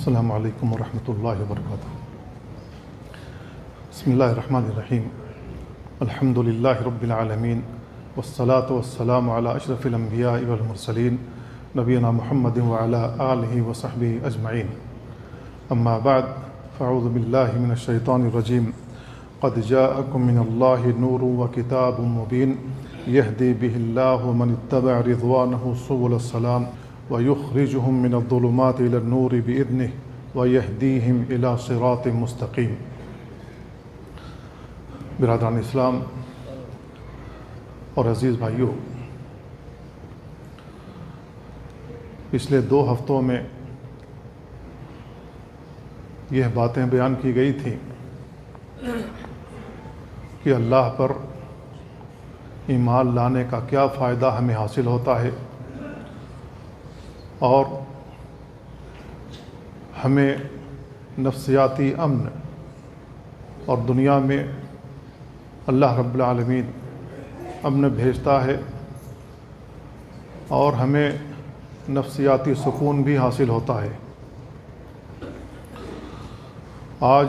السلام علیکم ورحمۃ اللہ وبرکاتہ۔ بسم اللہ الرحمن الرحیم۔ الحمد للہ رب العالمین والصلاة والسلام علی اشرف الانبیاء والمرسلین نبینا محمد وعلی آلہ وصحبہ اجمعین، اما بعد فاعوذ باللہ من الشیطان الرجیم۔ قد جاءکم من اللہ نور وکتاب مبین یہدی بہ اللہ من اتبع رضوانہ سبل السلام وَيُخْرِجُهُم مِّنَ الظُّلُمَاتِ إِلَى النُّورِ بِإِذْنِهِ وَيَهْدِيهِمْ إِلَى صِرَاطٍ مستقیم۔ برادران اسلام اور عزیز بھائیوں، پچھلے 2 ہفتوں میں یہ باتیں بیان کی گئی تھیں کہ اللہ پر ایمان لانے کا کیا فائدہ ہمیں حاصل ہوتا ہے، اور ہمیں نفسیاتی امن اور دنیا میں اللہ رب العالمین امن بھیجتا ہے اور ہمیں نفسیاتی سکون بھی حاصل ہوتا ہے۔ آج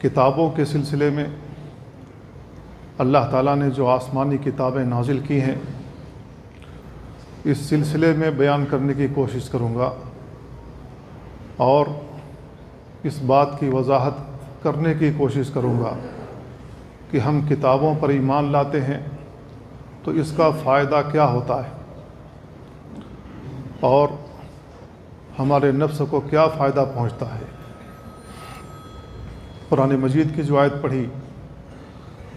کتابوں کے سلسلے میں اللہ تعالیٰ نے جو آسمانی کتابیں نازل کی ہیں، اس سلسلے میں بیان کرنے کی کوشش کروں گا اور اس بات کی وضاحت کرنے کی کوشش کروں گا کہ ہم کتابوں پر ایمان لاتے ہیں تو اس کا فائدہ کیا ہوتا ہے اور ہمارے نفس کو کیا فائدہ پہنچتا ہے۔ قرآن مجید کی جو آیت پڑھی،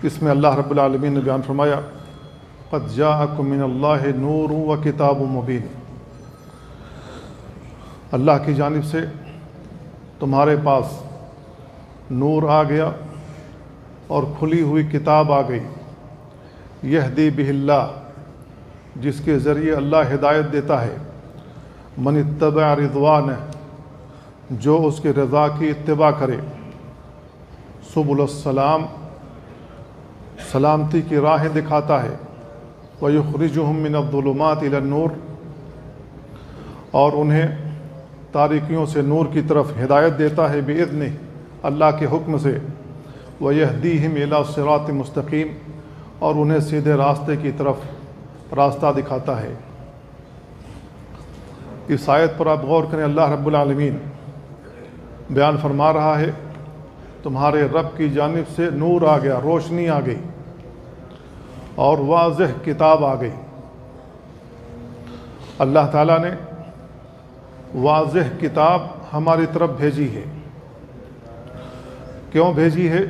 اس میں اللہ رب العالمین نے بیان فرمایا قد جاءکم من اللہ نور وکتاب مبین، اللہ کی جانب سے تمہارے پاس نور آ گیا اور کھلی ہوئی کتاب آ گئی، یہدی بہ اللہ، جس کے ذریعے اللہ ہدایت دیتا ہے، من اتبع رضوانہ، جو اس کے رضا کی اتباع کرے، سبل السلام، سلامتی کی راہیں دکھاتا ہے، وَيُخْرِجُهُم مِّنَ الظُّلُمَاتِ إِلَى النُّورِ، اور انہیں تاریکیوں سے نور کی طرف ہدایت دیتا ہے، بِإِذْنِهِ، اللہ کے حکم سے، وَيَهْدِيهِمْ إِلَى صِرَاطٍ مستقیم، اور انہیں سیدھے راستے کی طرف راستہ دکھاتا ہے۔ اس آیت پر آپ غور کریں، اللہ رب العالمین بیان فرما رہا ہے تمہارے رب کی جانب سے نور آ گیا، روشنی آ گئی اور واضح کتاب آ گئی۔ اللہ تعالیٰ نے واضح کتاب ہماری طرف بھیجی ہے۔ کیوں بھیجی ہے؟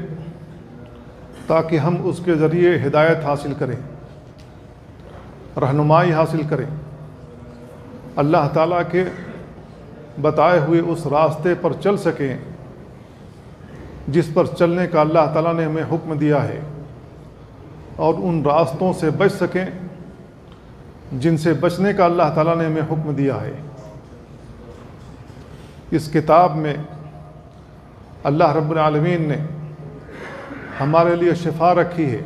تاکہ ہم اس کے ذریعے ہدایت حاصل کریں، رہنمائی حاصل کریں، اللہ تعالیٰ کے بتائے ہوئے اس راستے پر چل سکیں جس پر چلنے کا اللہ تعالیٰ نے ہمیں حکم دیا ہے، اور ان راستوں سے بچ سکیں جن سے بچنے کا اللہ تعالیٰ نے ہمیں حکم دیا ہے۔ اس کتاب میں اللہ رب العالمین نے ہمارے لیے شفا رکھی ہے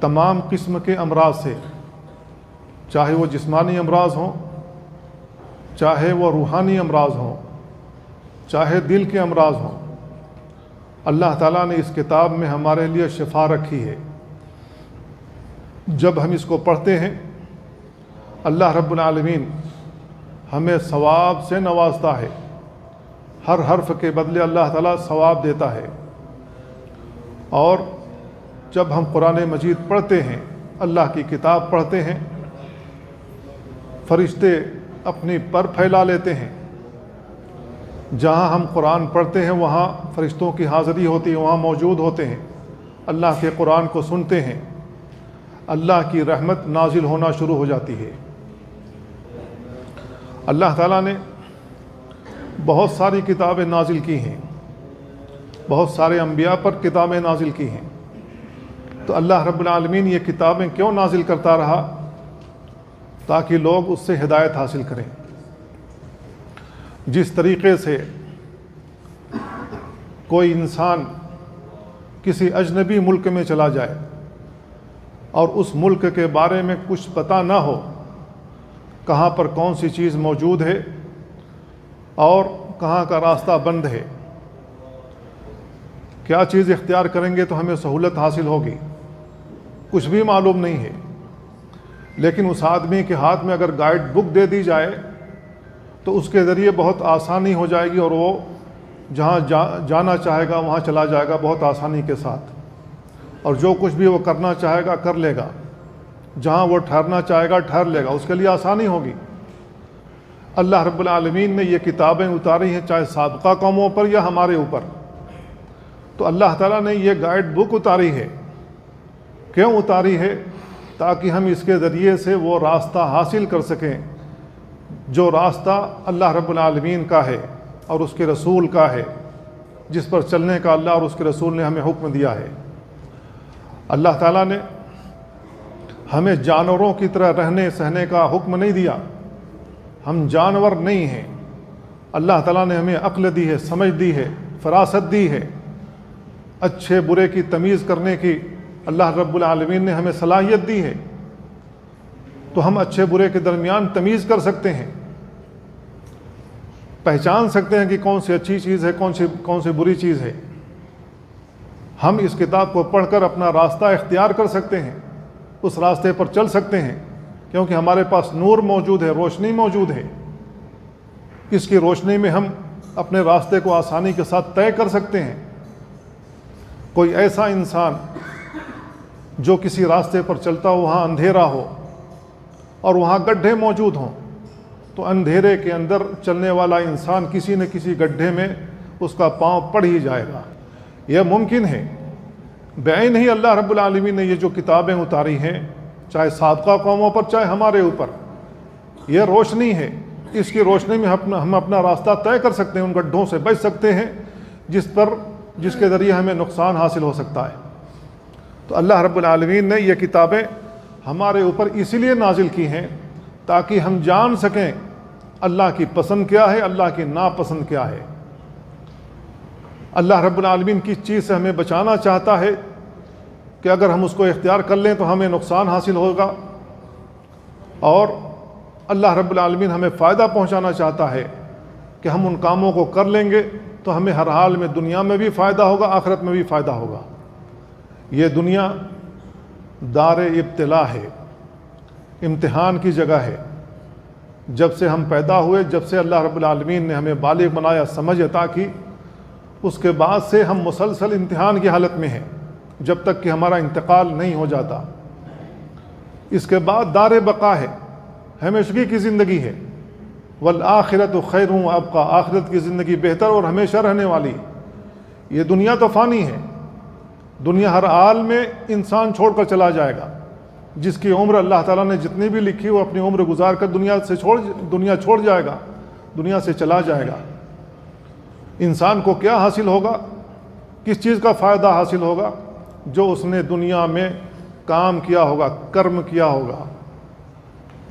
تمام قسم کے امراض سے، چاہے وہ جسمانی امراض ہوں، چاہے وہ روحانی امراض ہوں، چاہے دل کے امراض ہوں، اللہ تعالیٰ نے اس کتاب میں ہمارے لیے شفا رکھی ہے۔ جب ہم اس کو پڑھتے ہیں، اللہ رب العالمین ہمیں ثواب سے نوازتا ہے، ہر حرف کے بدلے اللہ تعالیٰ ثواب دیتا ہے۔ اور جب ہم قرآن مجید پڑھتے ہیں، اللہ کی کتاب پڑھتے ہیں، فرشتے اپنی پر پھیلا لیتے ہیں۔ جہاں ہم قرآن پڑھتے ہیں وہاں فرشتوں کی حاضری ہوتی ہے، وہاں موجود ہوتے ہیں، اللہ کے قرآن کو سنتے ہیں، اللہ کی رحمت نازل ہونا شروع ہو جاتی ہے۔ اللہ تعالیٰ نے بہت ساری کتابیں نازل کی ہیں، بہت سارے انبیاء پر کتابیں نازل کی ہیں، تو اللہ رب العالمین یہ کتابیں کیوں نازل کرتا رہا؟ تاکہ لوگ اس سے ہدایت حاصل کریں۔ جس طریقے سے کوئی انسان کسی اجنبی ملک میں چلا جائے اور اس ملک کے بارے میں کچھ پتہ نہ ہو، کہاں پر کون سی چیز موجود ہے اور کہاں کا راستہ بند ہے، کیا چیز اختیار کریں گے تو ہمیں سہولت حاصل ہوگی، کچھ بھی معلوم نہیں ہے۔ لیکن اس آدمی کے ہاتھ میں اگر گائیڈ بک دے دی جائے تو اس کے ذریعے بہت آسانی ہو جائے گی، اور وہ جہاں جانا چاہے گا وہاں چلا جائے گا بہت آسانی کے ساتھ، اور جو کچھ بھی وہ کرنا چاہے گا کر لے گا، جہاں وہ ٹھہرنا چاہے گا ٹھہر لے گا، اس کے لیے آسانی ہوگی۔ اللہ رب العالمین نے یہ کتابیں اتاری ہیں، چاہے سابقہ قوموں پر یا ہمارے اوپر، تو اللہ تعالیٰ نے یہ گائیڈ بک اتاری ہے۔ کیوں اتاری ہے؟ تاکہ ہم اس کے ذریعے سے وہ راستہ حاصل کر سکیں جو راستہ اللہ رب العالمین کا ہے اور اس کے رسول کا ہے، جس پر چلنے کا اللہ اور اس کے رسول نے ہمیں حکم دیا ہے۔ اللہ تعالیٰ نے ہمیں جانوروں کی طرح رہنے سہنے کا حکم نہیں دیا، ہم جانور نہیں ہیں۔ اللہ تعالیٰ نے ہمیں عقل دی ہے، سمجھ دی ہے، فراست دی ہے، اچھے برے کی تمیز کرنے کی اللہ رب العالمین نے ہمیں صلاحیت دی ہے، تو ہم اچھے برے کے درمیان تمیز کر سکتے ہیں، پہچان سکتے ہیں کہ کون سی اچھی چیز ہے، کون سی بری چیز ہے۔ ہم اس کتاب کو پڑھ کر اپنا راستہ اختیار کر سکتے ہیں، اس راستے پر چل سکتے ہیں، کیونکہ ہمارے پاس نور موجود ہے، روشنی موجود ہے۔ اس کی روشنی میں ہم اپنے راستے کو آسانی کے ساتھ طے کر سکتے ہیں۔ کوئی ایسا انسان جو کسی راستے پر چلتا ہو وہاں اندھیرا ہو اور وہاں گڈھے موجود ہوں، تو اندھیرے کے اندر چلنے والا انسان کسی نہ کسی گڈھے میں اس کا پاؤں پڑ ہی جائے گا۔ یہ ممکن ہے۔ بعین ہی اللہ رب العالمین نے یہ جو کتابیں اتاری ہیں، چاہے سابقہ قوموں پر چاہے ہمارے اوپر، یہ روشنی ہے۔ اس کی روشنی میں ہم اپنا راستہ طے کر سکتے ہیں، ان گڈھوں سے بچ سکتے ہیں جس کے ذریعے ہمیں نقصان حاصل ہو سکتا ہے۔ تو اللہ رب العالمین نے یہ کتابیں ہمارے اوپر اسی لیے نازل کی ہیں تاکہ ہم جان سکیں اللہ کی پسند کیا ہے، اللہ کی ناپسند کیا ہے۔ اللہ رب العالمین کس چیز سے ہمیں بچانا چاہتا ہے کہ اگر ہم اس کو اختیار کر لیں تو ہمیں نقصان حاصل ہوگا، اور اللہ رب العالمین ہمیں فائدہ پہنچانا چاہتا ہے کہ ہم ان کاموں کو کر لیں گے تو ہمیں ہر حال میں دنیا میں بھی فائدہ ہوگا، آخرت میں بھی فائدہ ہوگا۔ یہ دنیا دار ابتلا ہے، امتحان کی جگہ ہے۔ جب سے ہم پیدا ہوئے، جب سے اللہ رب العالمین نے ہمیں بالغ بنایا، سمجھ عطا کی، اس کے بعد سے ہم مسلسل امتحان کی حالت میں ہیں جب تک کہ ہمارا انتقال نہیں ہو جاتا۔ اس کے بعد دار بقا ہے، ہمیشگی کی زندگی ہے۔ والآخرۃ خیر وابقیٰ، آخرت کی زندگی بہتر اور ہمیشہ رہنے والی۔ یہ دنیا تو فانی ہے، دنیا ہر حال میں انسان چھوڑ کر چلا جائے گا۔ جس کی عمر اللہ تعالیٰ نے جتنی بھی لکھی وہ اپنی عمر گزار کر دنیا چھوڑ جائے گا، دنیا سے چلا جائے گا۔ انسان کو کیا حاصل ہوگا، کس چیز کا فائدہ حاصل ہوگا؟ جو اس نے دنیا میں کام کیا ہوگا، کرم کیا ہوگا،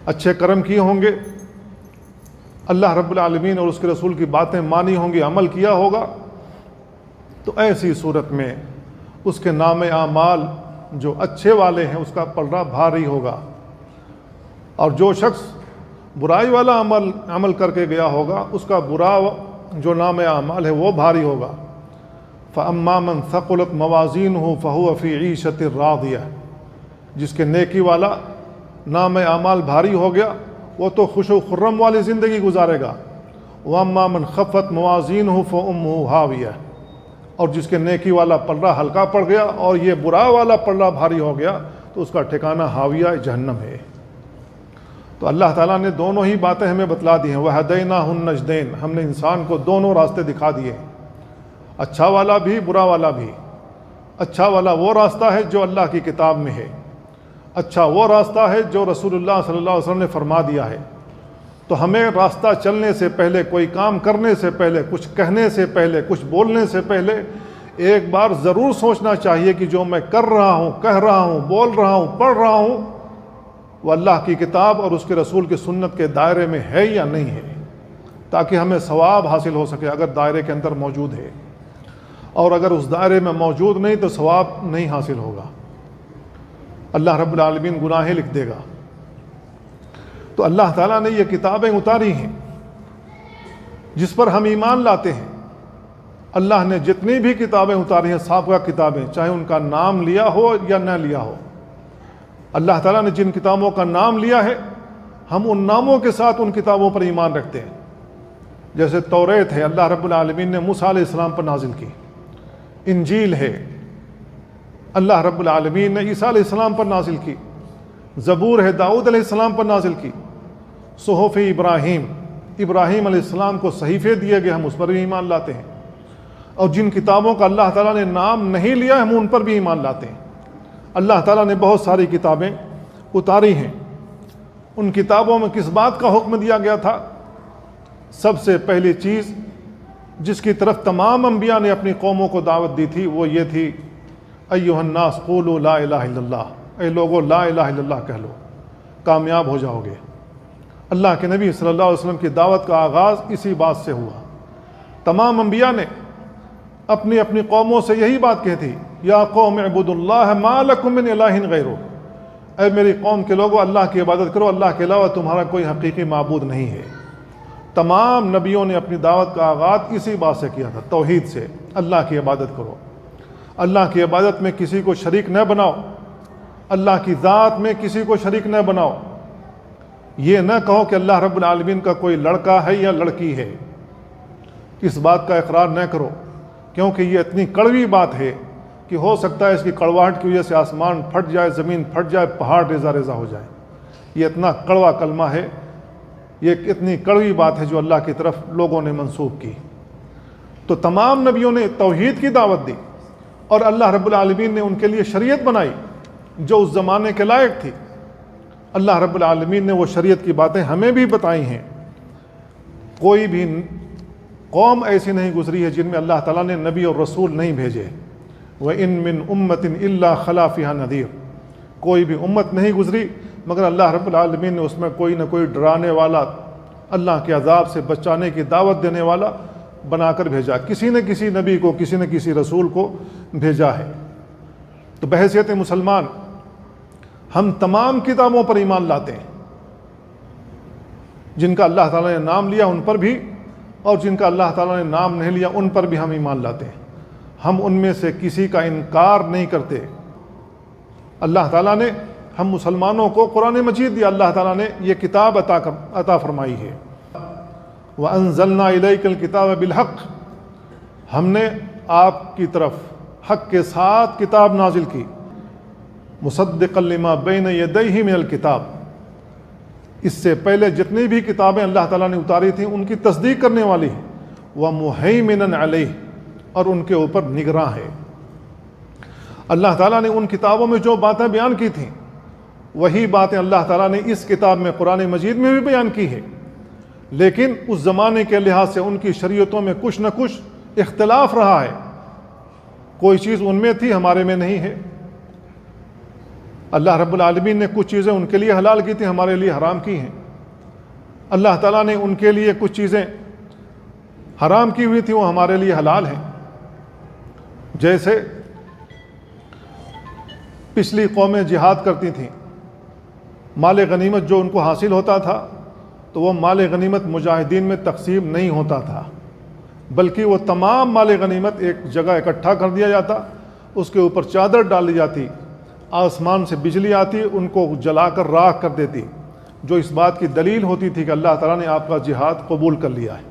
اچھے کرم کیے ہوں گے، اللہ رب العالمین اور اس کے رسول کی باتیں مانی ہوں گی، عمل کیا ہوگا، تو ایسی صورت میں اس کے نام اعمال جو اچھے والے ہیں اس کا پلڑا بھاری ہوگا، اور جو شخص برائی والا عمل کر کے گیا ہوگا اس کا برا جو نام اعمال ہے وہ بھاری ہوگا۔ فَأَمَّا مَنْ ثَقُلَتْ مَوَازِينُهُ فَهُوَ فِي عِيشَةٍ رَاضِيَةٍ، جس کے نیکی والا نام اعمال بھاری ہو گیا وہ تو خوش و خرم والی زندگی گزارے گا۔ وَأَمَّا مَنْ خَفَّتْ مَوَازِينُهُ فَأُمُّهُ هَاوِيَةٌ، اور جس کے نیکی والا پلڑا ہلکا پڑ گیا اور یہ برا والا پلڑا بھاری ہو گیا تو اس کا ٹھکانہ ہاویہ جہنم ہے۔ تو اللہ تعالیٰ نے دونوں ہی باتیں ہمیں بتلا دی ہیں۔ وَهَدَيْنَاهُ النَّجْدَيْنِ، ہم نے انسان کو دونوں راستے دکھا دیے، اچھا والا بھی برا والا بھی۔ اچھا والا وہ راستہ ہے جو اللہ کی کتاب میں ہے، اچھا وہ راستہ ہے جو رسول اللہ صلی اللہ علیہ وسلم نے فرما دیا ہے۔ تو ہمیں راستہ چلنے سے پہلے، کوئی کام کرنے سے پہلے، کچھ کہنے سے پہلے، کچھ بولنے سے پہلے ایک بار ضرور سوچنا چاہیے کہ جو میں کر رہا ہوں، کہہ رہا ہوں، بول رہا ہوں، پڑھ رہا ہوں، وہ اللہ کی کتاب اور اس کے رسول کی سنت کے دائرے میں ہے یا نہیں ہے، تاکہ ہمیں ثواب حاصل ہو سکے اگر دائرے کے اندر موجود ہے، اور اگر اس دائرے میں موجود نہیں تو ثواب نہیں حاصل ہوگا، اللہ رب العالمین گناہیں لکھ دے گا۔ تو اللہ تعالیٰ نے یہ کتابیں اتاری ہیں جس پر ہم ایمان لاتے ہیں۔ اللہ نے جتنی بھی کتابیں اتاری ہیں سابقہ کتابیں، چاہے ان کا نام لیا ہو یا نہ لیا ہو، اللہ تعالیٰ نے جن کتابوں کا نام لیا ہے ہم ان ناموں کے ساتھ ان کتابوں پر ایمان رکھتے ہیں۔ جیسے توریت ہے، اللہ رب العالمین نے موسیٰ علیہ السلام پر نازل کی۔ انجیل ہے، اللہ رب العالمین نے عیسیٰ علیہ السلام پر نازل کی۔ زبور ہے، داؤد علیہ السلام پر نازل کی۔ صحف ابراہیم، ابراہیم علیہ السلام کو صحیفے دیے گئے، ہم اس پر بھی ایمان لاتے ہیں۔ اور جن کتابوں کا اللہ تعالیٰ نے نام نہیں لیا ہم ان پر بھی ایمان لاتے ہیں۔ اللہ تعالیٰ نے بہت ساری کتابیں اتاری ہیں۔ ان کتابوں میں کس بات کا حکم دیا گیا تھا؟ سب سے پہلی چیز جس کی طرف تمام انبیاء نے اپنی قوموں کو دعوت دی تھی وہ یہ تھی، ایھا الناس قولوا لا الہ الا اللہ، اے لوگو لا الہ الا اللہ کہہ لو، کامیاب ہو جاؤ گے۔ اللہ کے نبی صلی اللہ علیہ وسلم کی دعوت کا آغاز اسی بات سے ہوا۔ تمام انبیاء نے اپنی اپنی قوموں سے یہی بات کہتی، یا قوم اعبدوا اللہ ما لکم من الہ غیرہ، اے میری قوم کے لوگوں اللہ کی عبادت کرو، اللہ کے علاوہ تمہارا کوئی حقیقی معبود نہیں ہے۔ تمام نبیوں نے اپنی دعوت کا آغاز اسی بات سے کیا تھا، توحید سے، اللہ کی عبادت کرو، اللہ کی عبادت میں کسی کو شریک نہ بناؤ، اللہ کی ذات میں کسی کو شریک نہ بناؤ۔ یہ نہ کہو کہ اللہ رب العالمین کا کوئی لڑکا ہے یا لڑکی ہے، اس بات کا اقرار نہ کرو، کیونکہ یہ اتنی کڑوی بات ہے کہ ہو سکتا ہے اس کی کڑواہٹ کی وجہ سے آسمان پھٹ جائے، زمین پھٹ جائے، پہاڑ ریزہ ریزہ ہو جائے۔ یہ اتنا کڑوا کلمہ ہے، یہ اتنی کڑوی بات ہے جو اللہ کی طرف لوگوں نے منسوب کی۔ تو تمام نبیوں نے توحید کی دعوت دی اور اللہ رب العالمین نے ان کے لیے شریعت بنائی جو اس زمانے کے لائق تھی۔ اللہ رب العالمین نے وہ شریعت کی باتیں ہمیں بھی بتائی ہیں۔ کوئی بھی قوم ایسی نہیں گزری ہے جن میں اللہ تعالیٰ نے نبی اور رسول نہیں بھیجے۔ وَإِن مِّن أُمَّةٍ إِلَّا خَلَا فِيهَا نَذِيرٌ، کوئی بھی امت نہیں گزری مگر اللہ رب العالمین نے اس میں کوئی نہ کوئی ڈرانے والا، اللہ کے عذاب سے بچانے کی دعوت دینے والا بنا کر بھیجا، کسی نہ کسی نبی کو، کسی نہ کسی رسول کو بھیجا ہے۔ تو بحیثیت مسلمان ہم تمام کتابوں پر ایمان لاتے ہیں، جن کا اللہ تعالیٰ نے نام لیا ان پر بھی، اور جن کا اللہ تعالیٰ نے نام نہیں لیا ان پر بھی ہم ایمان لاتے ہیں۔ ہم ان میں سے کسی کا انکار نہیں کرتے۔ اللہ تعالیٰ نے ہم مسلمانوں کو قرآن مجید دیا، اللہ تعالیٰ نے یہ کتاب عطا فرمائی ہے۔ وَأَنزَلْنَا إِلَيْكَ الْكِتَابَ بِالْحَقِّ، ہم نے آپ کی طرف حق کے ساتھ کتاب نازل کی، مُصَدِّقًا لِمَا بَيْنَ يَدَيْهِ مِنَ الْكِتَابِ، اس سے پہلے جتنی بھی کتابیں اللہ تعالیٰ نے اتاری تھیں ان کی تصدیق کرنے والی ہے، وَمُهَيْمِنًا عَلَيْهِ، اور ان کے اوپر نگراں ہے۔ اللہ تعالیٰ نے ان کتابوں میں جو باتیں بیان کی تھیں وہی باتیں اللہ تعالیٰ نے اس کتاب میں قرآن مجید میں بھی بیان کی ہے، لیکن اس زمانے کے لحاظ سے ان کی شریعتوں میں کچھ نہ کچھ اختلاف رہا ہے، کوئی چیز ان میں تھی ہمارے میں نہیں ہے۔ اللہ رب العالمین نے کچھ چیزیں ان کے لیے حلال کی تھیں، ہمارے لیے حرام کی ہیں۔ اللہ تعالیٰ نے ان کے لیے کچھ چیزیں حرام کی ہوئی تھیں، وہ ہمارے لیے حلال ہیں۔ جیسے پچھلی قومیں جہاد کرتی تھیں، مال غنیمت جو ان کو حاصل ہوتا تھا تو وہ مال غنیمت مجاہدین میں تقسیم نہیں ہوتا تھا، بلکہ وہ تمام مال غنیمت ایک جگہ اکٹھا کر دیا جاتا، اس کے اوپر چادر ڈال دی جاتی، آسمان سے بجلی آتی، ان کو جلا کر راکھ کر دیتی، جو اس بات کی دلیل ہوتی تھی کہ اللہ تعالیٰ نے آپ کا جہاد قبول کر لیا ہے۔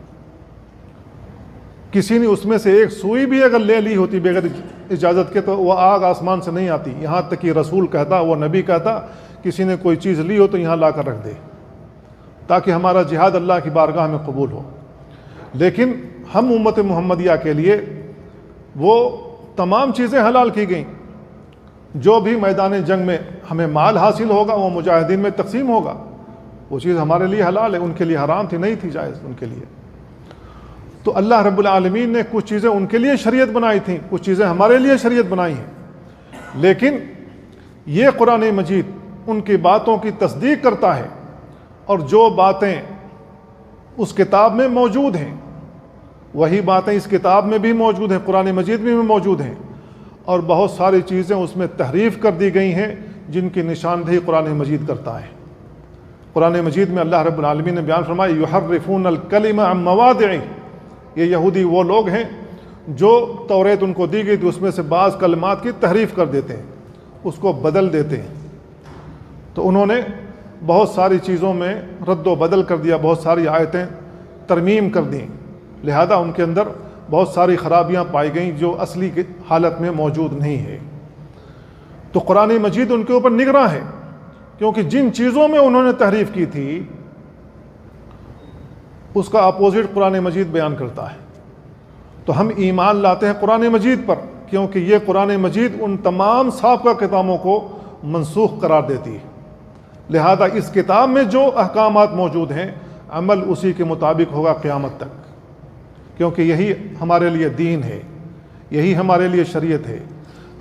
کسی نے اس میں سے ایک سوئی بھی اگر لے لی ہوتی بغیر اجازت کے تو وہ آگ آسمان سے نہیں آتی، یہاں تک کہ رسول کہتا، وہ نبی کہتا، کسی نے کوئی چیز لی ہو تو یہاں لا کر رکھ دے تاکہ ہمارا جہاد اللہ کی بارگاہ میں قبول ہو۔ لیکن ہم امت محمدیہ کے لیے وہ تمام چیزیں حلال کی گئیں، جو بھی میدان جنگ میں ہمیں مال حاصل ہوگا وہ مجاہدین میں تقسیم ہوگا، وہ چیز ہمارے لیے حلال ہے، ان کے لیے حرام تھی، نہیں تھی جائز ان کے لیے۔ تو اللہ رب العالمین نے کچھ چیزیں ان کے لیے شریعت بنائی تھیں، کچھ چیزیں ہمارے لیے شریعت بنائی ہیں، لیکن یہ قرآن مجید ان کی باتوں کی تصدیق کرتا ہے، اور جو باتیں اس کتاب میں موجود ہیں وہی باتیں اس کتاب میں بھی موجود ہیں، قرآن مجید میں بھی موجود ہیں، اور بہت ساری چیزیں اس میں تحریف کر دی گئی ہیں جن کی نشاندہی قرآن مجید کرتا ہے۔ قرآن مجید میں اللہ رب العالمین نے بیان فرمایا یحرفون الکلم عن مواضعہ، یہ یہودی وہ لوگ ہیں جو توریت ان کو دی گئی تھی اس میں سے بعض کلمات کی تحریف کر دیتے ہیں، اس کو بدل دیتے ہیں۔ تو انہوں نے بہت ساری چیزوں میں رد و بدل کر دیا، بہت ساری آیتیں ترمیم کر دیں، لہذا ان کے اندر بہت ساری خرابیاں پائی گئیں جو اصلی حالت میں موجود نہیں ہے۔ تو قرآن مجید ان کے اوپر نگراں ہے، کیونکہ جن چیزوں میں انہوں نے تحریف کی تھی اس کا اپوزٹ قرآن مجید بیان کرتا ہے۔ تو ہم ایمان لاتے ہیں قرآن مجید پر، کیونکہ یہ قرآن مجید ان تمام سابقہ کتابوں کو منسوخ قرار دیتی ہے، لہذا اس کتاب میں جو احکامات موجود ہیں عمل اسی کے مطابق ہوگا قیامت تک، کیونکہ یہی ہمارے لیے دین ہے، یہی ہمارے لیے شریعت ہے۔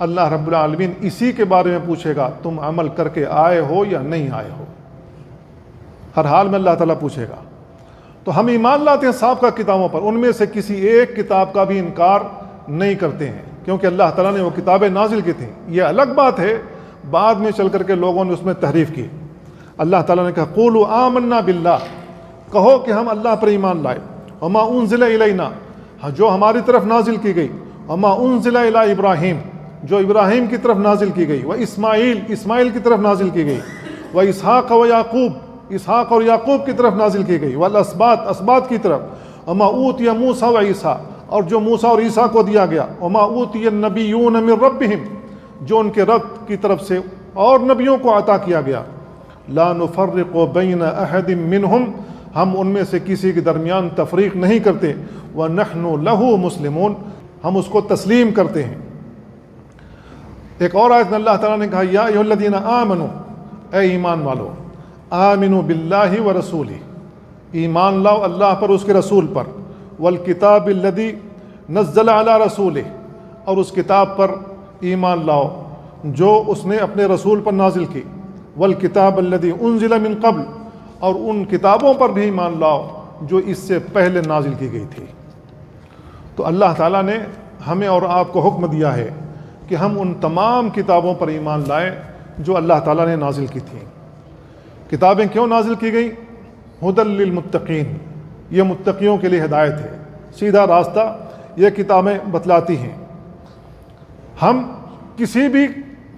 اللہ رب العالمین اسی کے بارے میں پوچھے گا تم عمل کر کے آئے ہو یا نہیں آئے ہو، ہر حال میں اللہ تعالیٰ پوچھے گا۔ تو ہم ایمان لاتے ہیں سابقہ کتابوں پر، ان میں سے کسی ایک کتاب کا بھی انکار نہیں کرتے ہیں، کیونکہ اللہ تعالیٰ نے وہ کتابیں نازل کی تھیں۔ یہ الگ بات ہے بعد میں چل کر کے لوگوں نے اس میں تحریف کی۔ اللہ تعالیٰ نے کہا قولوا آمنا باللہ، کہو کہ ہم اللہ پر ایمان لائے، وما انزل الینا، جو ہماری طرف نازل کی گئی، وما انزل الی ابراہیم، جو ابراہیم کی طرف نازل کی گئی، و اسماعیل، اسماعیل کی طرف نازل کی گئی، و اسحاق و یعقوب، اسحاق اور یعقوب کی طرف نازل کی گئی، والاسباط، اسباط کی طرف، وما اوتی موسیٰ و عیسیٰ، اور جو موسیٰ اور عیسیٰ کو دیا گیا، وما اوتی النبیون من ربہم، جو ان کے رب کی طرف سے اور نبیوں کو عطا کیا گیا، لا نفرق بین احد منہم، ہم ان میں سے کسی کے درمیان تفریق نہیں کرتے، وَنَحْنُ لَهُ مُسْلِمُونَ، ہم اس کو تسلیم کرتے ہیں۔ ایک اور آیت میں اللہ تعالیٰ نے کہا یا ایھا الذین آمنوا، اے ایمان والو، آمنوا باللہ ورسولہ، ایمان لاؤ اللہ پر، اس کے رسول پر، والکتاب الذی نزل علی رسولہ، اور اس کتاب پر ایمان لاؤ جو اس نے اپنے رسول پر نازل کی، والکتاب الذی انزل من قبل، اور ان کتابوں پر بھی ایمان لاؤ جو اس سے پہلے نازل کی گئی تھی۔ تو اللہ تعالیٰ نے ہمیں اور آپ کو حکم دیا ہے کہ ہم ان تمام کتابوں پر ایمان لائیں جو اللہ تعالیٰ نے نازل کی تھیں۔ کتابیں کیوں نازل کی گئیں؟ ھدی للمتقین، یہ متقیوں کے لیے ہدایت ہے، سیدھا راستہ یہ کتابیں بتلاتی ہیں۔ ہم کسی بھی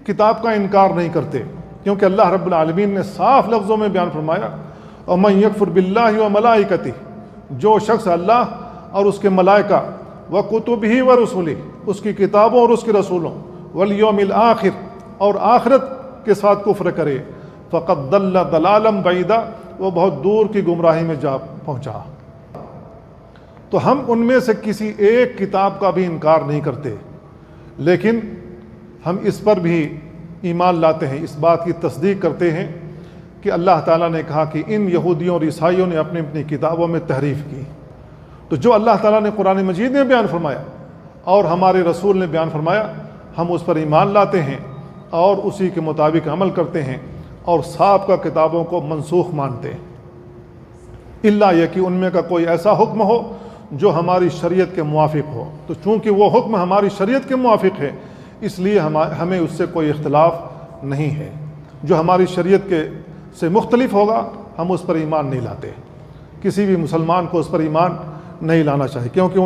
کتاب کا انکار نہیں کرتے، کیونکہ اللہ رب العالمین نے صاف لفظوں میں بیان فرمایا وَمَن يَكْفُرْ بِاللَّهِ وَمَلَائِكَتِهِ، جو شخص اللہ اور اس کے ملائکہ، وَكُتُبِهِ وَرُسُلِهِ، اس کی کتابوں اور اس کے رسولوں، وَالْيَوْمِ الْآخِرِ، اور آخرت کے ساتھ کفر کرے، فَقَدْ ضَلَّ ضَلَالًا بَعِيدًا، وہ بہت دور کی گمراہی میں جا پہنچا۔ تو ہم ان میں سے کسی ایک کتاب کا بھی انکار نہیں کرتے، لیکن ہم اس پر بھی ایمان لاتے ہیں، اس بات کی تصدیق کرتے ہیں کہ اللہ تعالیٰ نے کہا کہ ان یہودیوں اور عیسائیوں نے اپنی اپنی کتابوں میں تحریف کی۔ تو جو اللہ تعالیٰ نے قرآن مجید میں بیان فرمایا اور ہمارے رسول نے بیان فرمایا، ہم اس پر ایمان لاتے ہیں اور اسی کے مطابق عمل کرتے ہیں، اور سابقہ کتابوں کو منسوخ مانتے ہیں، الا یہ کہ ان میں کا کوئی ایسا حکم ہو جو ہماری شریعت کے موافق ہو۔ تو چونکہ وہ حکم ہماری شریعت کے موافق ہے، اس لیے ہمیں اس سے کوئی اختلاف نہیں ہے۔ جو ہماری شریعت کے سے مختلف ہوگا ہم اس پر ایمان نہیں لاتے، کسی بھی مسلمان کو اس پر ایمان نہیں لانا چاہیے، کیونکہ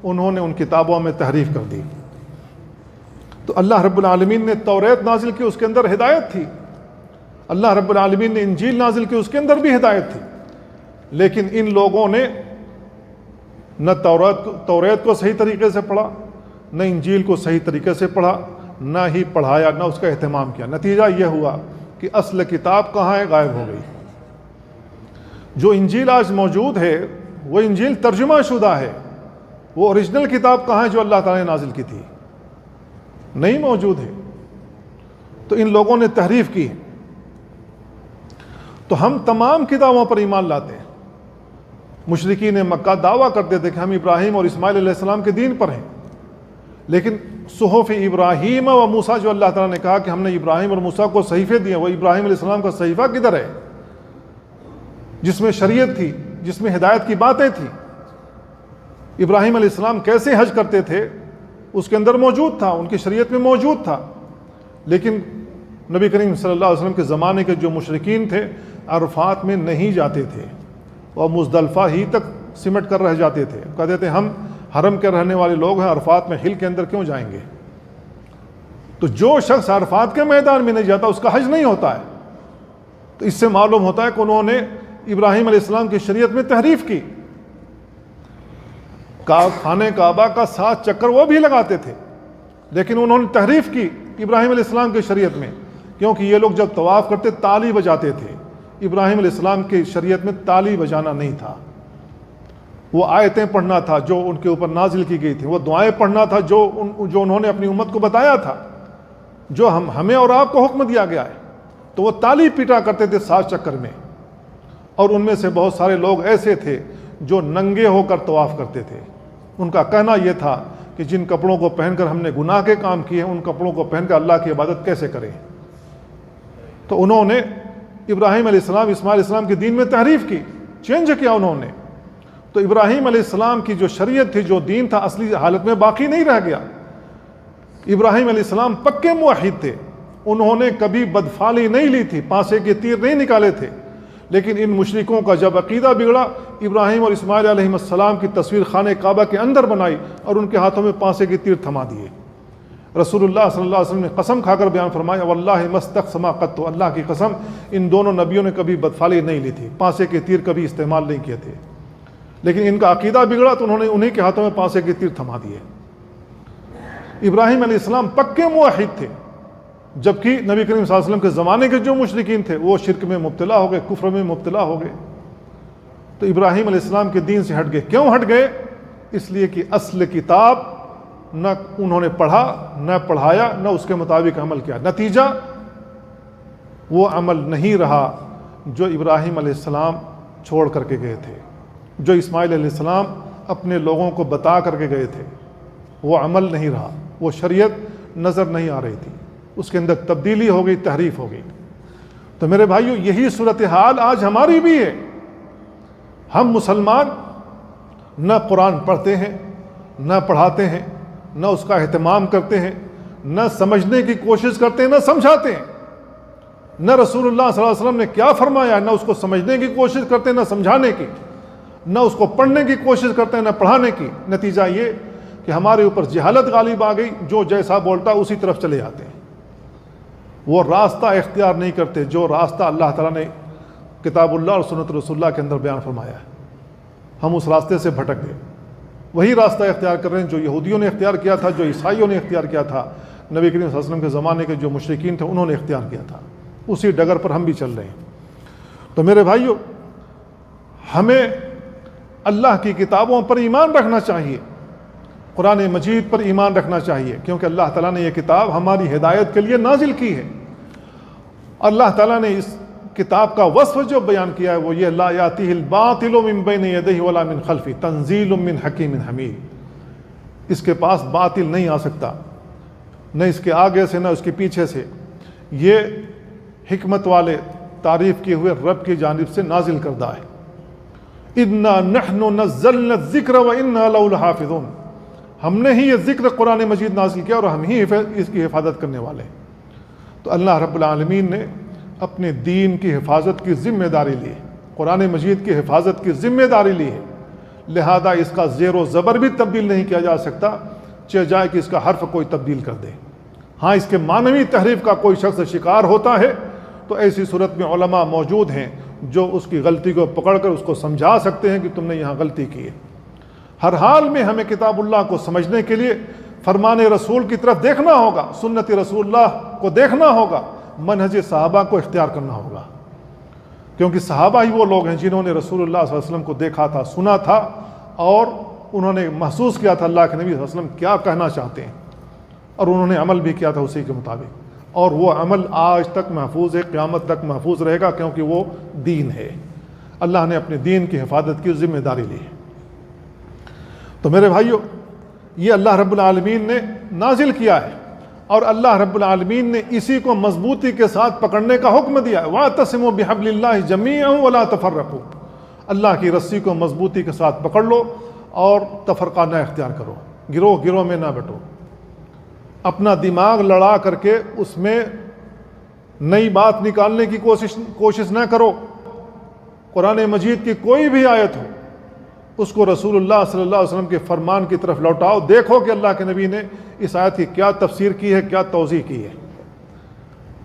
انہوں نے ان کتابوں میں تحریف کر دی۔ تو اللہ رب العالمین نے توریت نازل کی، اس کے اندر ہدایت تھی، اللہ رب العالمین نے انجیل نازل کی، اس کے اندر بھی ہدایت تھی، لیکن ان لوگوں نے نہ توریت کو صحیح طریقے سے پڑھا، نہ انجیل کو صحیح طریقے سے پڑھا، نہ ہی پڑھایا، نہ اس کا اہتمام کیا۔ نتیجہ یہ ہوا کہ اصل کتاب کہاں ہے؟ غائب ہو گئی۔ جو انجیل آج موجود ہے وہ انجیل ترجمہ شدہ ہے، وہ اوریجنل کتاب کہاں ہے جو اللہ تعالیٰ نے نازل کی تھی؟ نہیں موجود ہے۔ تو ان لوگوں نے تحریف کی۔ تو ہم تمام کتابوں پر ایمان لاتے ہیں۔ مشرکین مکہ دعویٰ کرتے تھے کہ ہم ابراہیم اور اسماعیل علیہ السلام کے دین پر ہیں، لیکن صحف ابراہیم و موسیٰ، جو اللہ تعالیٰ نے کہا کہ ہم نے ابراہیم اور موسیٰ کو صحیفے دیے، وہ ابراہیم علیہ السلام کا صحیفہ کدھر ہے جس میں شریعت تھی، جس میں ہدایت کی باتیں تھیں؟ ابراہیم علیہ السلام کیسے حج کرتے تھے اس کے اندر موجود تھا، ان کی شریعت میں موجود تھا، لیکن نبی کریم صلی اللہ علیہ وسلم کے زمانے کے جو مشرکین تھے عرفات میں نہیں جاتے تھے، وہ مزدلفہ ہی تک سمٹ کر رہ جاتے تھے، کہتے تھے ہم حرم کے رہنے والے لوگ ہیں، عرفات میں ہل کے اندر کیوں جائیں گے؟ تو جو شخص عرفات کے میدان میں نہیں جاتا اس کا حج نہیں ہوتا ہے۔ تو اس سے معلوم ہوتا ہے کہ انہوں نے ابراہیم علیہ السلام کی شریعت میں تحریف کی۔ خانہ کعبہ کا 7 چکر وہ بھی لگاتے تھے، لیکن انہوں نے تحریف کی ابراہیم علیہ السلام کی شریعت میں، کیونکہ یہ لوگ جب طواف کرتے تالی بجاتے تھے۔ ابراہیم علیہ السلام کی شریعت میں تالی بجانا نہیں تھا، وہ آیتیں پڑھنا تھا جو ان کے اوپر نازل کی گئی تھی، وہ دعائیں پڑھنا تھا جو انہوں نے اپنی امت کو بتایا تھا، جو ہمیں اور آپ کو حکم دیا گیا ہے۔ تو وہ تالی پیٹا کرتے تھے 7 چکر میں، اور ان میں سے بہت سارے لوگ ایسے تھے جو ننگے ہو کر طواف کرتے تھے۔ ان کا کہنا یہ تھا کہ جن کپڑوں کو پہن کر ہم نے گناہ کے کام کیے ہیں، ان کپڑوں کو پہن کر اللہ کی عبادت کیسے کریں؟ تو انہوں نے ابراہیم علیہ السلام، اسماعیل علیہ السلام کے دین میں تحریف کی، چینج کیا انہوں نے۔ تو ابراہیم علیہ السلام کی جو شریعت تھی، جو دین تھا، اصلی حالت میں باقی نہیں رہ گیا۔ ابراہیم علیہ السلام پکے موحد تھے، انہوں نے کبھی بدفعلی نہیں لی تھی، پانسے کے تیر نہیں نکالے تھے، لیکن ان مشرکوں کا جب عقیدہ بگڑا، ابراہیم اور اسماعیل علیہ السلام کی تصویر خانہ کعبہ کے اندر بنائی اور ان کے ہاتھوں میں پانسے کے تیر تھما دیے۔ رسول اللہ صلی اللہ علیہ وسلم نے قسم کھا کر بیان فرمایا، واللہ مستقسما قط، اللہ کی قسم ان دونوں نبیوں نے کبھی بدفعلی نہیں لی تھی، پانسے کے تیر کبھی استعمال نہیں کیے تھے، لیکن ان کا عقیدہ بگڑا تو انہوں نے انہی کے ہاتھوں میں پانسے کے تیر تھما دیے۔ ابراہیم علیہ السلام پکے موحد تھے، جبکہ نبی کریم صلی اللہ علیہ وسلم کے زمانے کے جو مشرکین تھے وہ شرک میں مبتلا ہو گئے، کفر میں مبتلا ہو گئے۔ تو ابراہیم علیہ السلام کے دین سے ہٹ گئے۔ کیوں ہٹ گئے؟ اس لیے کہ اصل کتاب نہ انہوں نے پڑھا، نہ پڑھایا، نہ اس کے مطابق عمل کیا، نتیجہ وہ عمل نہیں رہا جو ابراہیم علیہ السلام چھوڑ کر کے گئے تھے، جو اسماعیل علیہ السلام اپنے لوگوں کو بتا کر کے گئے تھے، وہ عمل نہیں رہا، وہ شریعت نظر نہیں آ رہی تھی، اس کے اندر تبدیلی ہو گئی، تحریف ہو گئی۔ تو میرے بھائیو، یہی صورتحال آج ہماری بھی ہے۔ ہم مسلمان نہ قرآن پڑھتے ہیں، نہ پڑھاتے ہیں، نہ اس کا اہتمام کرتے ہیں، نہ سمجھنے کی کوشش کرتے ہیں، نہ سمجھاتے ہیں۔ نہ رسول اللہ صلی اللہ علیہ وسلم نے کیا فرمایا، نہ اس کو سمجھنے کی کوشش کرتے ہیں، نہ سمجھانے کی، نہ اس کو پڑھنے کی کوشش کرتے ہیں، نہ پڑھانے کی۔ نتیجہ یہ کہ ہمارے اوپر جہالت غالب آ گئی، جو جیسا بولتا اسی طرف چلے جاتے ہیں، وہ راستہ اختیار نہیں کرتے جو راستہ اللہ تعالیٰ نے کتاب اللہ اور سنت رسول اللہ کے اندر بیان فرمایا ہے۔ ہم اس راستے سے بھٹک گئے، وہی راستہ اختیار کر رہے ہیں جو یہودیوں نے اختیار کیا تھا، جو عیسائیوں نے اختیار کیا تھا، نبی کریم صلی اللہ علیہ وسلم کے زمانے کے جو مشرکین تھے انہوں نے اختیار کیا تھا، اسی ڈگر پر ہم بھی چل رہے ہیں۔ تو میرے بھائیو، ہمیں اللہ کی کتابوں پر ایمان رکھنا چاہیے، قرآن مجید پر ایمان رکھنا چاہیے، کیونکہ اللہ تعالیٰ نے یہ کتاب ہماری ہدایت کے لیے نازل کی ہے۔ اللہ تعالیٰ نے اس کتاب کا وصف جو بیان کیا ہے وہ یہ، لا یاتیہ الباطل من بین یدیہ ولا من خلفہ تنزیل من حکیم حمید، اس کے پاس باطل نہیں آ سکتا، نہ اس کے آگے سے نہ اس کے پیچھے سے، یہ حکمت والے تعریف کیے ہوئے رب کی جانب سے نازل کردہ ہے۔ انا نحن نزلنا الذکر وانا لہ لحافظون، ہم نے ہی یہ ذکر قرآن مجید نازل کیا اور ہم ہی اس کی حفاظت کرنے والے ہیں۔ تو اللہ رب العالمین نے اپنے دین کی حفاظت کی ذمہ داری لی ہے، قرآن مجید کی حفاظت کی ذمہ داری لی ہے، لہذا اس کا زیر و زبر بھی تبدیل نہیں کیا جا سکتا، چاہے جائے کہ اس کا حرف کوئی تبدیل کر دے۔ ہاں، اس کے معنوی تحریف کا کوئی شخص شکار ہوتا ہے تو ایسی صورت میں علماء موجود ہیں جو اس کی غلطی کو پکڑ کر اس کو سمجھا سکتے ہیں کہ تم نے یہاں غلطی کی ہے۔ ہر حال میں ہمیں کتاب اللہ کو سمجھنے کے لیے فرمان رسول کی طرف دیکھنا ہوگا، سنت رسول اللہ کو دیکھنا ہوگا، منہج صحابہ کو اختیار کرنا ہوگا، کیونکہ صحابہ ہی وہ لوگ ہیں جنہوں نے رسول اللہ صلی اللہ علیہ وسلم کو دیکھا تھا، سنا تھا، اور انہوں نے محسوس کیا تھا اللہ کے نبی صلی اللہ علیہ وسلم کیا کہنا چاہتے ہیں، اور انہوں نے عمل بھی کیا تھا اسی کے مطابق، اور وہ عمل آج تک محفوظ ہے، قیامت تک محفوظ رہے گا، کیونکہ وہ دین ہے۔ اللہ نے اپنے دین کی حفاظت کی ذمہ داری لی ہے۔ تو میرے بھائیو، یہ اللہ رب العالمین نے نازل کیا ہے، اور اللہ رب العالمین نے اسی کو مضبوطی کے ساتھ پکڑنے کا حکم دیا ہے۔ وَاعْتَصِمُوا بِحَبْلِ اللَّهِ جَمِيعًا وَلَا تَفَرَّقُوا، اللہ کی رسی کو مضبوطی کے ساتھ پکڑ لو اور تفرقہ نہ اختیار کرو، گروہ گروہ میں نہ بٹو، اپنا دماغ لڑا کر کے اس میں نئی بات نکالنے کی کوشش نہ کرو، قرآن مجید کی کوئی بھی آیت ہو اس کو رسول اللہ صلی اللہ علیہ وسلم کے فرمان کی طرف لوٹاؤ، دیکھو کہ اللہ کے نبی نے اس آیت کی کیا تفسیر کی ہے، کیا توضیح کی ہے،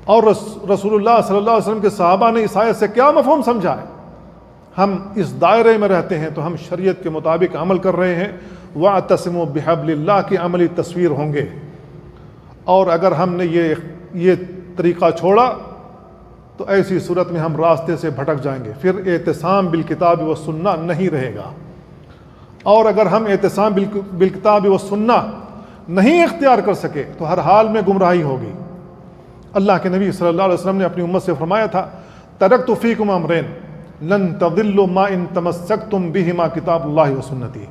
اور رسول اللہ صلی اللہ علیہ وسلم کے صحابہ نے اس آیت سے کیا مفہوم سمجھا ہے۔ ہم اس دائرے میں رہتے ہیں تو ہم شریعت کے مطابق عمل کر رہے ہیں، وَاعْتَصِمُوا بِحَبْلِ اللَّهِ کی عملی تصویر ہوں گے۔ اور اگر ہم نے یہ طریقہ چھوڑا تو ایسی صورت میں ہم راستے سے بھٹک جائیں گے، پھر اعتصام بالکتاب و سنہ نہیں رہے گا۔ اور اگر ہم اعتصام بالکتاب و سنہ نہیں اختیار کر سکے تو ہر حال میں گمراہی ہوگی۔ اللہ کے نبی صلی اللہ علیہ وسلم نے اپنی امت سے فرمایا تھا، ترکت فیکم امرین لن تضلوا ما ان تمسکتم بہما کتاب اللہ و سنتی،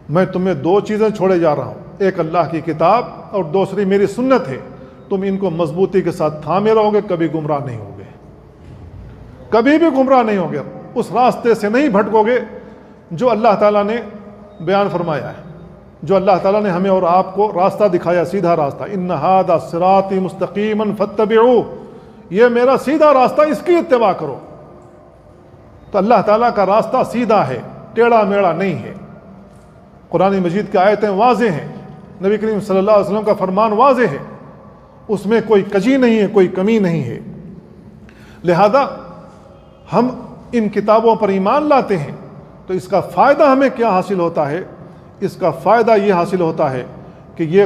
میں تمہیں دو چیزیں چھوڑے جا رہا ہوں، ایک اللہ کی کتاب اور دوسری میری سنت ہے، تم ان کو مضبوطی کے ساتھ تھامے رہو گے، کبھی گمراہ نہیں ہوگے، کبھی بھی گمراہ نہیں ہوگے، اس راستے سے نہیں بھٹکو گے جو اللہ تعالیٰ نے بیان فرمایا ہے، جو اللہ تعالیٰ نے ہمیں اور آپ کو راستہ دکھایا، سیدھا راستہ، ان ھذا صراطی مستقیما فاتبعوہ، یہ میرا سیدھا راستہ، اس کی اتباع کرو۔ تو اللہ تعالیٰ کا راستہ سیدھا ہے، ٹیڑھا میڑا نہیں ہے۔ قرآن مجید کی آیتیں واضح ہیں، نبی کریم صلی اللہ علیہ وسلم کا فرمان واضح ہے، اس میں کوئی کجی نہیں ہے، کوئی کمی نہیں ہے۔ لہذا ہم ان کتابوں پر ایمان لاتے ہیں تو اس کا فائدہ ہمیں کیا حاصل ہوتا ہے؟ اس کا فائدہ یہ حاصل ہوتا ہے کہ یہ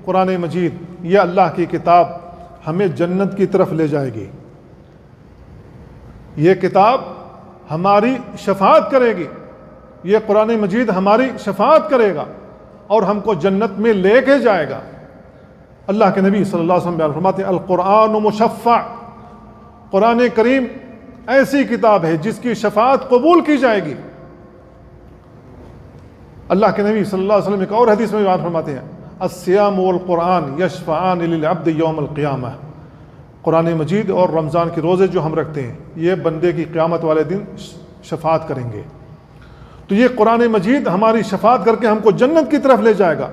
قرآن مجید، یہ اللہ کی کتاب ہمیں جنت کی طرف لے جائے گی، یہ کتاب ہماری شفاعت کرے گی، یہ قرآن مجید ہماری شفاعت کرے گا اور ہم کو جنت میں لے کے جائے گا۔ اللہ کے نبی صلی اللہ علیہ وسلم بیان فرماتے ہیں، القرآن مشفع، قرآن کریم ایسی کتاب ہے جس کی شفاعت قبول کی جائے گی۔ اللہ کے نبی صلی اللہ علیہ وسلم ایک اور حدیث میں بیان فرماتے ہیں، الصیام والقرآن یشفعان للعبد یوم القیامہ، قرآن مجید اور رمضان کے روزے جو ہم رکھتے ہیں یہ بندے کی قیامت والے دن شفاعت کریں گے۔ تو یہ قرآن مجید ہماری شفاعت کر کے ہم کو جنت کی طرف لے جائے گا۔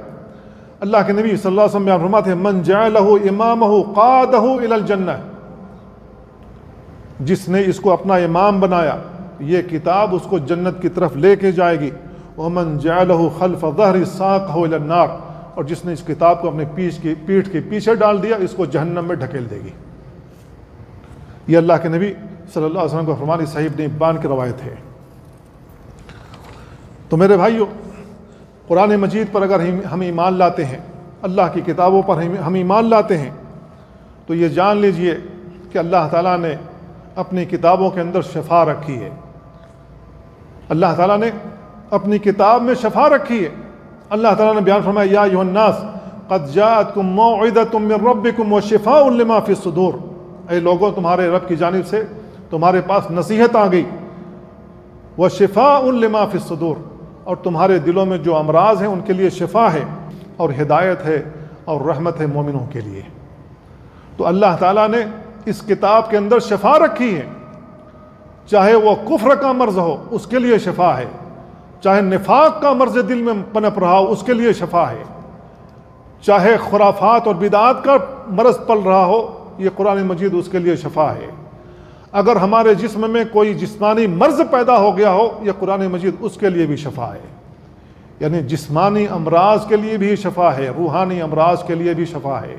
اللہ کے نبی صلی اللہ علیہ وسلم بیان فرماتے ہیں، من جعلہ امامہ قادہ الی الجنہ، جس نے اس کو اپنا امام بنایا یہ کتاب اس کو جنت کی طرف لے کے جائے گی۔ ومن جعلہ خلف ظہر ساقہ الی النار، اور جس نے اس کتاب کو اپنے پیٹھ کے پیچھے ڈال دیا اس کو جہنم میں ڈھکیل دے گی۔ یہ اللہ کے نبی صلی اللہ علیہ وسلم کا فرمان صحیح ابن حبان کی روایت ہے۔ تو میرے بھائیو، قرآن مجید پر اگر ہم ایمان لاتے ہیں، اللہ کی کتابوں پر ہم ایمان لاتے ہیں، تو یہ جان لیجئے کہ اللہ تعالیٰ نے اپنی کتابوں کے اندر شفا رکھی ہے۔ اللہ تعالیٰ نے اپنی کتاب میں شفا رکھی ہے۔ اللہ تعالیٰ نے بیان فرمایا، یا ایھا الناس قد جاءتکم موعظۃ من ربکم وشفاء لما فی الصدور، اے لوگوں تمہارے رب کی جانب سے تمہارے پاس نصیحت آ گئی، وشفاء لما فی الصدور، اور تمہارے دلوں میں جو امراض ہیں ان کے لیے شفا ہے، اور ہدایت ہے اور رحمت ہے مومنوں کے لیے۔ تو اللہ تعالیٰ نے اس کتاب کے اندر شفا رکھی ہے، چاہے وہ کفر کا مرض ہو اس کے لیے شفا ہے، چاہے نفاق کا مرض دل میں پنپ رہا ہو اس کے لیے شفا ہے، چاہے خرافات اور بدعات کا مرض پل رہا ہو یہ قرآن مجید اس کے لیے شفا ہے، اگر ہمارے جسم میں کوئی جسمانی مرض پیدا ہو گیا ہو یہ قرآن مجید اس کے لیے بھی شفا ہے۔ یعنی جسمانی امراض کے لیے بھی شفا ہے، روحانی امراض کے لیے بھی شفا ہے،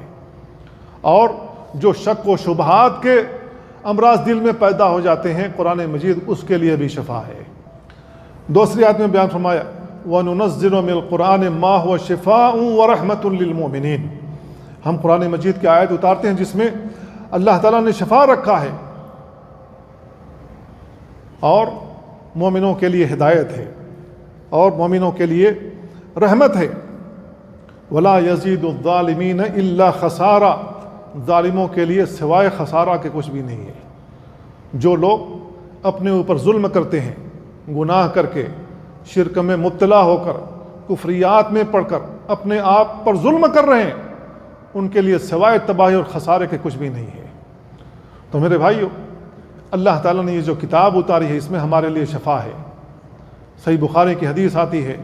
اور جو شک و شبہات کے امراض دل میں پیدا ہو جاتے ہیں قرآن مجید اس کے لیے بھی شفا ہے۔ دوسری آیت میں بیان فرمایا، وَنُنَزِّلُ مِنَ الْقُرْآنِ مَا هُوَ شِفَاءٌ وَرَحْمَةٌ لِّلْمُؤْمِنِينَ، ہم قرآن مجید کی آیت اتارتے ہیں جس میں اللہ تعالیٰ نے شفا رکھا ہے اور مومنوں کے لیے ہدایت ہے اور مومنوں کے لیے رحمت ہے۔ وَلَا يَزِيدُ الظَّالِمِينَ إِلَّا خَسَارًا، ظالموں کے لیے سوائے خسارہ کے کچھ بھی نہیں ہے۔ جو لوگ اپنے اوپر ظلم کرتے ہیں، گناہ کر کے، شرک میں مبتلا ہو کر، کفریات میں پڑھ کر اپنے آپ پر ظلم کر رہے ہیں، ان کے لیے سوائے تباہی اور خسارے کے کچھ بھی نہیں ہے۔ تو میرے بھائیو، اللہ تعالیٰ نے یہ جو کتاب اتاری ہے اس میں ہمارے لیے شفا ہے۔ صحیح بخاری کی حدیث آتی ہے،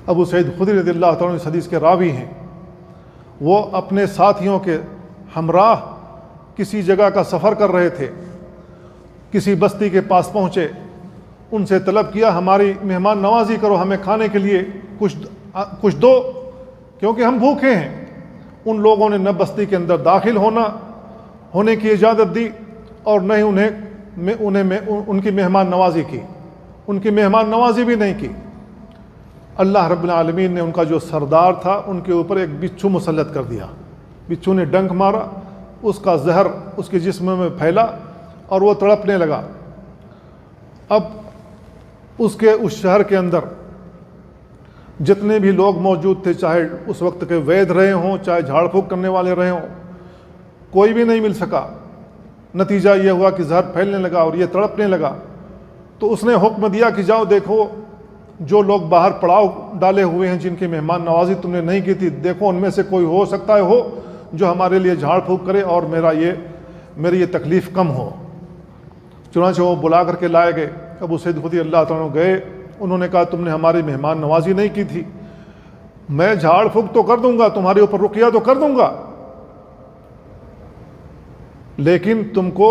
ابو سعید خدری رضی اللہ تعالیٰ عنہ اس حدیث کے راوی ہیں، وہ اپنے ساتھیوں کے ہمراہ کسی جگہ کا سفر کر رہے تھے، کسی بستی کے پاس پہنچے، ان سے طلب کیا ہماری مہمان نوازی کرو، ہمیں کھانے کے لیے کچھ دو کیونکہ ہم بھوکے ہیں۔ ان لوگوں نے نہ بستی کے اندر داخل ہونے کی اجازت دی اور نہ ہی انہیں ان کی مہمان نوازی کی، ان کی مہمان نوازی بھی نہیں کی۔ اللہ رب العالمین نے ان کا جو سردار تھا ان کے اوپر ایک بچھو مسلط کر دیا، بچھو نے ڈنک مارا، اس کا زہر اس کے جسم میں پھیلا اور وہ تڑپنے لگا۔ اب اس شہر کے اندر جتنے بھی لوگ موجود تھے، چاہے اس وقت کے وید رہے ہوں، چاہے جھاڑ پھونک کرنے والے رہے ہوں، کوئی بھی نہیں مل سکا۔ نتیجہ یہ ہوا کہ زہر پھیلنے لگا اور یہ تڑپنے لگا۔ تو اس نے حکم دیا کہ جاؤ دیکھو جو لوگ باہر پڑاؤ ڈالے ہوئے ہیں، جن کی مہمان نوازی تم نے نہیں کی تھی، دیکھو ان میں سے کوئی ہو سکتا ہے جو ہمارے لیے جھاڑ پھونک کرے اور میری یہ تکلیف کم ہو۔ چنانچہ وہ بلا کر کے لائے گئے۔ ابو سعید خدری اللہ تعالیٰ گئے، انہوں نے کہا تم نے ہماری مہمان نوازی نہیں کی تھی، میں جھاڑ پھونک تو کر دوں گا، تمہارے اوپر رقیہ تو کر دوں گا، لیکن تم کو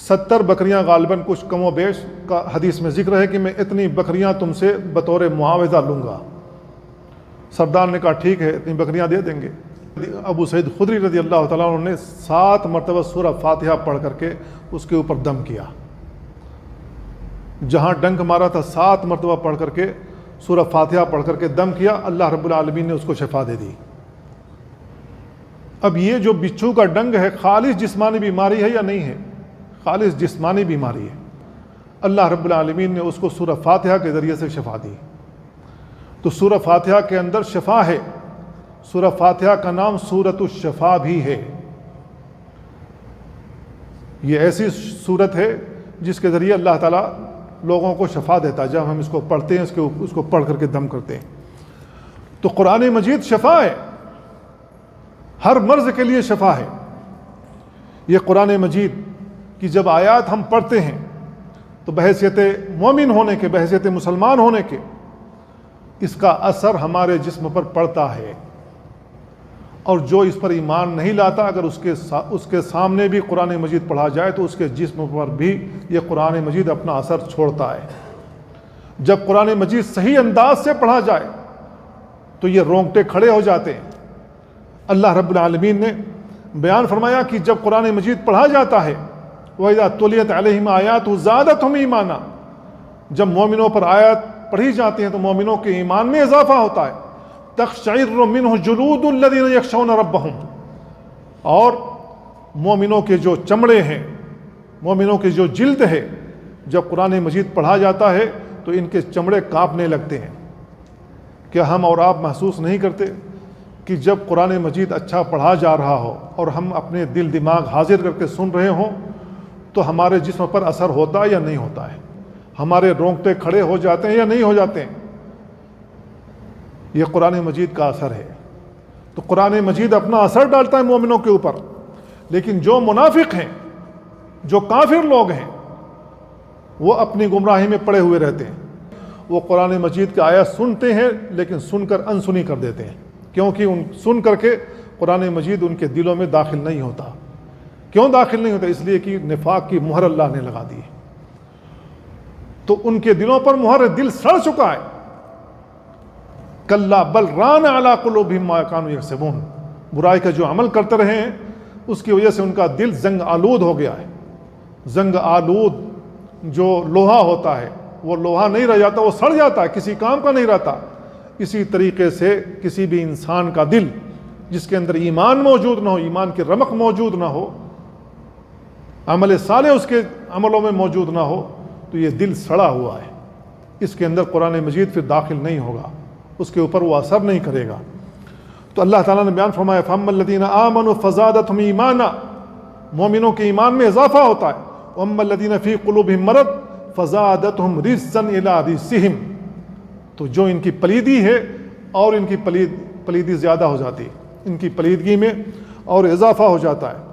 70 بکریاں غالباً کچھ کم و بیش کا حدیث میں ذکر ہے کہ میں اتنی بکریاں تم سے بطور معاوضہ لوں گا۔ سردار نے کہا ٹھیک ہے، اتنی بکریاں دے دیں گے۔ ابو سعید خدری رضی اللہ تعالیٰ عنہ نے 7 مرتبہ سورہ فاتحہ پڑھ کر کے اس کے اوپر دم کیا، جہاں ڈنک مارا تھا 7 مرتبہ پڑھ کر کے سورہ فاتحہ پڑھ کر کے دم کیا، اللہ رب العالمین نے اس کو شفا دے دی۔ اب یہ جو بچھو کا ڈنگ ہے خالص جسمانی بیماری ہے یا نہیں ہے؟ خالص جسمانی بیماری ہے۔ اللہ رب العالمین نے اس کو سورہ فاتحہ کے ذریعے سے شفا دی۔ تو سورہ فاتحہ کے اندر شفا ہے، سورہ فاتحہ کا نام سورۃ الشفا بھی ہے۔ یہ ایسی سورت ہے جس کے ذریعے اللہ تعالیٰ لوگوں کو شفا دیتا ہے۔ جب ہم اس کو پڑھتے ہیں، اس کو پڑھ کر کے دم کرتے ہیں، تو قرآن مجید شفا ہے، ہر مرض کے لیے شفا ہے۔ یہ قرآن مجید کی جب آیات ہم پڑھتے ہیں تو بحیثیت مومن ہونے کے، بحیثیت مسلمان ہونے کے، اس کا اثر ہمارے جسم پر پڑتا ہے، اور جو اس پر ایمان نہیں لاتا، اگر اس کے سامنے بھی قرآن مجید پڑھا جائے تو اس کے جسم پر بھی یہ قرآن مجید اپنا اثر چھوڑتا ہے۔ جب قرآن مجید صحیح انداز سے پڑھا جائے تو یہ رونگٹے کھڑے ہو جاتے ہیں۔ اللہ رب العالمین نے بیان فرمایا کہ جب قرآن مجید پڑھا جاتا ہے وَإِذَا تُلِيَتْ عَلَيْهِمْ آيَاتُهُ زَادَتْهُمْ ایمانا، جب مومنوں پر آیات پڑھی جاتی ہیں تو مومنوں کے ایمان میں اضافہ ہوتا ہے۔ تَقْشَعِرُّ مِنْهُ جُلُودُ الَّذِينَ يَخْشَوْنَ رَبَّهُمْ، اور مومنوں کے جو چمڑے ہیں، مومنوں کی جو جلد ہے، جب قرآن مجید پڑھا جاتا ہے تو ان کے چمڑے کانپنے لگتے ہیں۔ کیا ہم اور آپ محسوس نہیں کرتے کہ جب قرآن مجید اچھا پڑھا جا رہا ہو اور ہم اپنے دل دماغ حاضر کر کے سن رہے ہوں تو ہمارے جسم پر اثر ہوتا ہے یا نہیں ہوتا ہے؟ ہمارے رونگٹے کھڑے ہو جاتے ہیں یا نہیں ہو جاتے ہیں؟ یہ قرآن مجید کا اثر ہے۔ تو قرآن مجید اپنا اثر ڈالتا ہے مومنوں کے اوپر، لیکن جو منافق ہیں، جو کافر لوگ ہیں، وہ اپنی گمراہی میں پڑے ہوئے رہتے ہیں۔ وہ قرآن مجید کی آیات سنتے ہیں لیکن سن کر انسنی کر دیتے ہیں، کیونکہ سن کر کے قرآن مجید ان کے دلوں میں داخل نہیں ہوتا۔ کیوں داخل نہیں ہوتا؟ اس لیے کہ نفاق کی مہر اللہ نے لگا دی ہے، تو ان کے دلوں پر مہر، دل سڑ چکا ہے۔ کلا بل ران علی قلوبہم ما کانوا یکسبون، برائی کا جو عمل کرتے رہے ہیں اس کی وجہ سے ان کا دل زنگ آلود ہو گیا ہے۔ زنگ آلود جو لوہا ہوتا ہے وہ لوہا نہیں رہ جاتا، وہ سڑ جاتا ہے، کسی کام کا نہیں رہتا۔ اسی طریقے سے کسی بھی انسان کا دل جس کے اندر ایمان موجود نہ ہو، ایمان کی رمق موجود نہ ہو، عمل صالح اس کے عملوں میں موجود نہ ہو، تو یہ دل سڑا ہوا ہے، اس کے اندر قرآن مجید پھر داخل نہیں ہوگا، اس کے اوپر وہ اثر نہیں کرے گا۔ تو اللہ تعالیٰ نے بیان فرمایا فَأَمَّا الَّذِينَ آمَنُوا فَزَادَتْهُمْ ایمانا، مومنوں کے ایمان میں اضافہ ہوتا ہے۔ وَأَمَّا الَّذِينَ فِي قُلُوبِهِم مَرَضٌ فَزَادَتْهُمْ رِجْسًا إِلَىٰ رِجْسِهِمْ، تو جو ان کی پلیدی ہے اور ان کی پلیدی زیادہ ہو جاتی ہے، ان کی پلیدگی میں اور اضافہ ہو جاتا ہے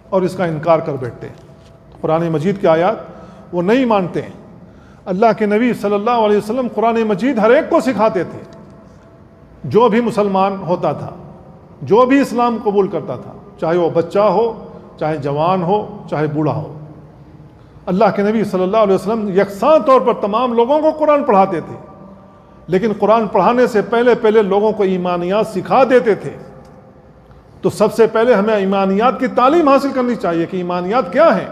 اور اس کا انکار کر بیٹھتے ہیں۔ قرآن مجید کی آیات وہ نہیں مانتے ہیں۔ اللہ کے نبی صلی اللہ علیہ وسلم قرآن مجید ہر ایک کو سکھاتے تھے، جو بھی مسلمان ہوتا تھا، جو بھی اسلام قبول کرتا تھا، چاہے وہ بچہ ہو، چاہے جوان ہو، چاہے بوڑھا ہو، اللہ کے نبی صلی اللہ علیہ وسلم یکساں طور پر تمام لوگوں کو قرآن پڑھاتے تھے، لیکن قرآن پڑھانے سے پہلے لوگوں کو ایمانیات سکھا دیتے تھے۔ تو سب سے پہلے ہمیں ایمانیات کی تعلیم حاصل کرنی چاہیے کہ ایمانیات کیا ہیں،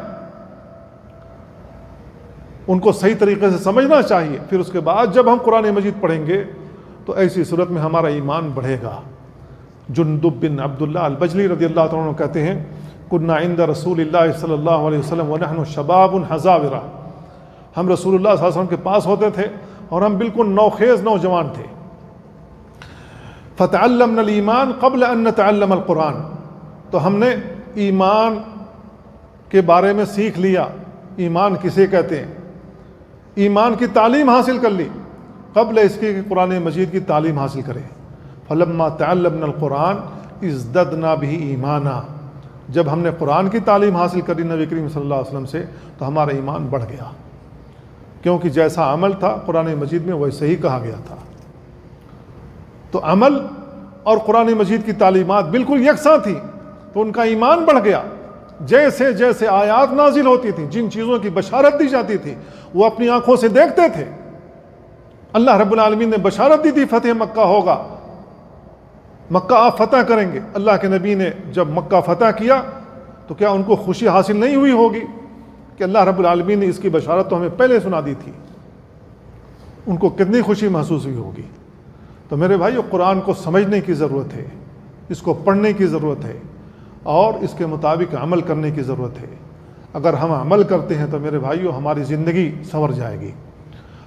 ان کو صحیح طریقے سے سمجھنا چاہیے۔ پھر اس کے بعد جب ہم قرآن مجید پڑھیں گے تو ایسی صورت میں ہمارا ایمان بڑھے گا۔ جندب بن عبداللہ البجلی رضی اللہ تعالیٰ عنہ کہتے ہیں کنا عند رسول اللہ صلی اللہ علیہ وسلم ونحن شباب حزاورہ، ہم رسول اللہ صلی اللہ علیہ وسلم کے پاس ہوتے تھے اور ہم بالکل نوخیز نوجوان تھے۔ فتعلمنا الایمان قبل ان نتعلم القرآن، تو ہم نے ایمان کے بارے میں سیکھ لیا، ایمان کسے کہتے ہیں، ایمان کی تعلیم حاصل کر لی قبل اس کے کہ قرآن مجید کی تعلیم حاصل کریں۔ فلما تعلمنا القرآن ازددنا به ایمانا، جب ہم نے قرآن کی تعلیم حاصل کری نبی کریم صلی اللہ علیہ وسلم سے تو ہمارا ایمان بڑھ گیا، کیونکہ جیسا عمل تھا قرآن مجید میں ویسے ہی کہا گیا تھا۔ تو عمل اور قرآن مجید کی تعلیمات بالکل یکساں تھی، تو ان کا ایمان بڑھ گیا۔ جیسے جیسے آیات نازل ہوتی تھیں، جن چیزوں کی بشارت دی جاتی تھی وہ اپنی آنکھوں سے دیکھتے تھے۔ اللہ رب العالمین نے بشارت دی تھی فتح مکہ ہوگا، مکہ آپ فتح کریں گے۔ اللہ کے نبی نے جب مکہ فتح کیا تو کیا ان کو خوشی حاصل نہیں ہوئی ہوگی کہ اللہ رب العالمین نے اس کی بشارت تو ہمیں پہلے سنا دی تھی؟ ان کو کتنی خوشی محسوس ہوئی ہوگی۔ تو میرے بھائیو، قرآن کو سمجھنے کی ضرورت ہے، اس کو پڑھنے کی ضرورت ہے، اور اس کے مطابق عمل کرنے کی ضرورت ہے۔ اگر ہم عمل کرتے ہیں تو میرے بھائیو ہماری زندگی سنور جائے گی،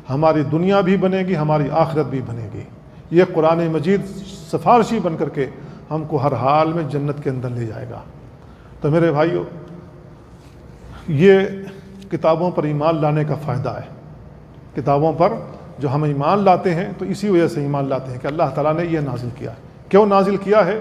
ہماری دنیا بھی بنے گی، ہماری آخرت بھی بنے گی۔ یہ قرآن مجید سفارشی بن کر کے ہم کو ہر حال میں جنت کے اندر لے جائے گا۔ تو میرے بھائیو، یہ کتابوں پر ایمان لانے کا فائدہ ہے۔ کتابوں پر جو ہم ایمان لاتے ہیں تو اسی وجہ سے ایمان لاتے ہیں کہ اللہ تعالیٰ نے یہ نازل کیا ہے، کیوں نازل کیا ہے،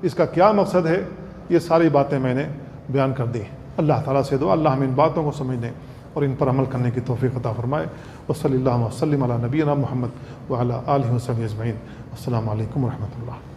اس کا کیا مقصد ہے، یہ ساری باتیں میں نے بیان کر دی۔ اللہ تعالیٰ سے دعا اللہ ہم ان باتوں کو سمجھنے اور ان پر عمل کرنے کی توفیق عطا فرمائے۔ وصلی اللہ وسلم علی نبینا محمد وعلی آلہ وصحبہ اجمعین۔ السلام علیکم ورحمۃ اللہ۔